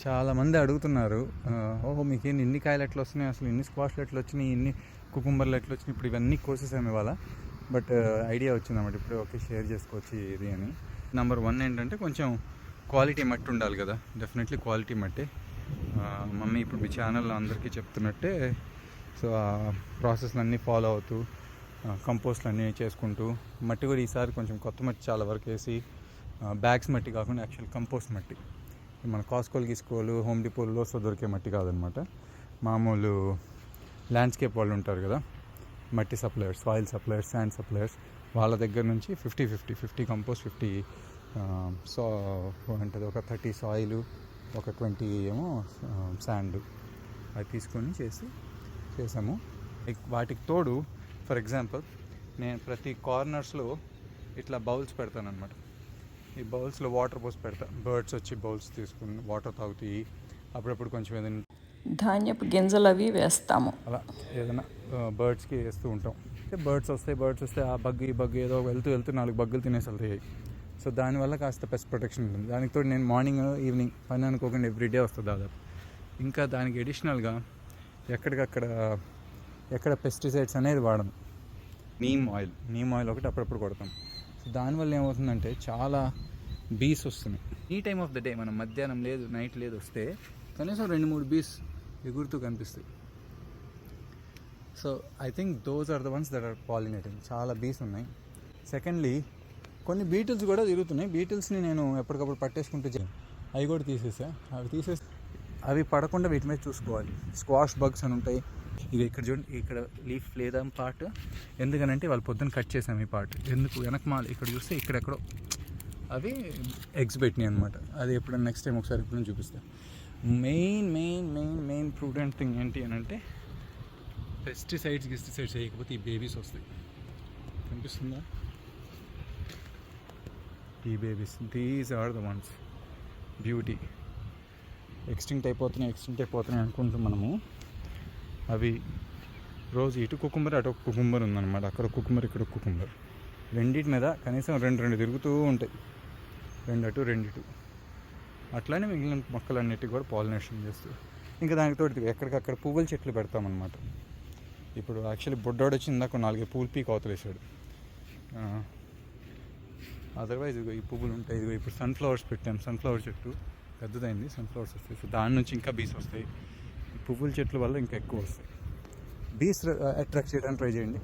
చాలామంది అడుగుతున్నారు, ఓహో మీకేం ఇన్ని కాయలు ఎట్లా వస్తున్నాయి, అసలు ఇన్ని స్క్వాష్లు ఎట్లా వచ్చినాయి, ఇన్ని కుకుంబర్లు ఎట్లా వచ్చినాయి, ఇప్పుడు ఇవన్నీ కోసేసాము ఇవాళ. బట్ ఐడియా వచ్చిందన్నమాట, ఇప్పుడు ఓకే షేర్ చేసుకోవచ్చు ఇది అని. నెంబర్ 1 ఏంటంటే కొంచెం క్వాలిటీ మట్టి ఉండాలి కదా, డెఫినెట్లీ క్వాలిటీ మట్టి. మమ్మీ ఇప్పుడు మీ ఛానల్లో అందరికీ చెప్తున్నట్టే, సో ఆ ప్రాసెస్లన్నీ ఫాలో అవుతూ కంపోస్ట్లు అన్నీ చేసుకుంటూ, మట్టి కూడా ఈసారి కొంచెం కొత్త మట్టి చాలా వరకు వేసి, బ్యాగ్స్ మట్టి కాకుండా యాక్చువల్ కంపోస్ట్ మట్టి, మన కాస్కోలు గీసుకోలు హోమ్ డిపోల్లో దొరికే మట్టి కాదనమాట, మామూలు ల్యాండ్స్కేప్ వాళ్ళు ఉంటారు కదా, మట్టి suppliers, soil suppliers, sand suppliers, వాళ్ళ దగ్గర నుంచి 50-50 కంపోస్ట్, 50 సో అంటే ఒక 30 సాయిల్, ఒక 20 ఏమో శాండ్, అది తీసుకొని చేసాము. వాటికి తోడు ఫర్ ఎగ్జాంపుల్ నేను ప్రతి కార్నర్స్లో ఇట్లా బౌల్స్ పెడతానమాట. ఈ బౌల్స్లో వాటర్ పోసి పెడతా, బర్డ్స్ వచ్చి బౌల్స్ తీసుకుని వాటర్ తాగుతాయి. అప్పుడప్పుడు కొంచెం ఏదైనా ధాన్యపు గింజలు అవి వేస్తాము, అలా ఏదైనా బర్డ్స్కి వేస్తూ ఉంటాం. బర్డ్స్ వస్తే ఆ బగ్ ఏదో వెళ్తూ 4 బగ్గులు తినేసి వెళ్తాయి. సో దానివల్ల కాస్త పెస్ట్ ప్రొటెక్షన్ ఉంటుంది. దానికి తోడు నేను మార్నింగ్ ఈవినింగ్ పని అనుకోకుండా ఎవ్రీడే వస్తుంది దాదాపు. ఇంకా దానికి ఎడిషనల్గా ఎక్కడ పెస్టిసైడ్స్ అనేది వాడను. నీమ్ ఆయిల్ ఒకటి అప్పుడప్పుడు కొడతాం. సో దానివల్ల ఏమవుతుందంటే చాలా బీస్ వస్తున్నాయి. ఈ టైమ్ ఆఫ్ ద డే మనం మధ్యాహ్నం లేదు నైట్ లేదు వస్తే కనీసం 2-3 బీస్ ఎగురుతూ కనిపిస్తాయి. So I think those are the ones that are pollinating. చాలా బీస్ ఉన్నాయి. సెకండ్లీ కొన్ని బీటిల్స్ కూడా తిరుగుతున్నాయి. బీటిల్స్ని నేను ఎప్పటికప్పుడు పట్టేసుకుంటూ అవి కూడా తీసేసా. అవి పడకుండా వీటి మీద చూసుకోవాలి. స్క్వాష్ బగ్స్ అని ఉంటాయి. ఇది ఇక్కడ చూడండి, ఇక్కడ లీఫ్ లేదా పార్ట్, ఎందుకనంటే వాళ్ళు పొద్దున్న కట్ చేసాము ఈ పార్ట్. ఎందుకు వెనకమాల ఇక్కడ చూస్తే ఇక్కడెక్కడో అవి ఎగ్స్ పెట్టినాయి అనమాట. అది ఎప్పుడైనా నెక్స్ట్ టైం ఒకసారి ఎప్పుడైనా చూపిస్తాను. మెయిన్ ప్రూడెంట్ థింగ్ ఏంటి అని అంటే, పెస్టిసైడ్స్ వేయకపోతే ఈ బేబీస్ వస్తాయి. కనిపిస్తుందా? ఈ babies, these are the ones beauty. Extinct అయిపోతున్నాయి అనుకుంటాం మనము. అవి రోజు ఇటు కుకుంబర్ అటు కుకుంబర్ ఉందన్నమాట. అక్కడ కుకుంబర్ ఇక్కడ కుకుంబర్, రెండింటి మీద కనీసం 2 తిరుగుతూ ఉంటాయి. 2 అటు 2 ఇటు. అట్లానే మిగిలిన మొక్కలన్నిటికీ కూడా పాలినేషన్ చేస్తూ, ఇంకా దానితో ఎక్కడికక్కడ పువ్వుల చెట్లు పెడతామన్నమాట. ఇప్పుడు యాక్చువల్లీ బొడ్డోడు వచ్చి ఇందాక 4 పూలు పీక్ అవతలేసాడు. అదర్వైజ్ ఇదిగో ఈ పువ్వులు ఉంటాయి. ఇదిగో ఇప్పుడు సన్ఫ్లవర్స్ పెట్టాం. సన్ఫ్లవర్ చెట్టు పెద్దదైంది, సన్ఫ్లవర్స్ వస్తాయి. సో దాని నుంచి ఇంకా బీస్ వస్తాయి. పువ్వుల చెట్ల వల్ల ఇంకా ఎక్కువ వస్తాయి. బీస్ అట్రాక్ట్ చేయడానికి ట్రై చేయండి.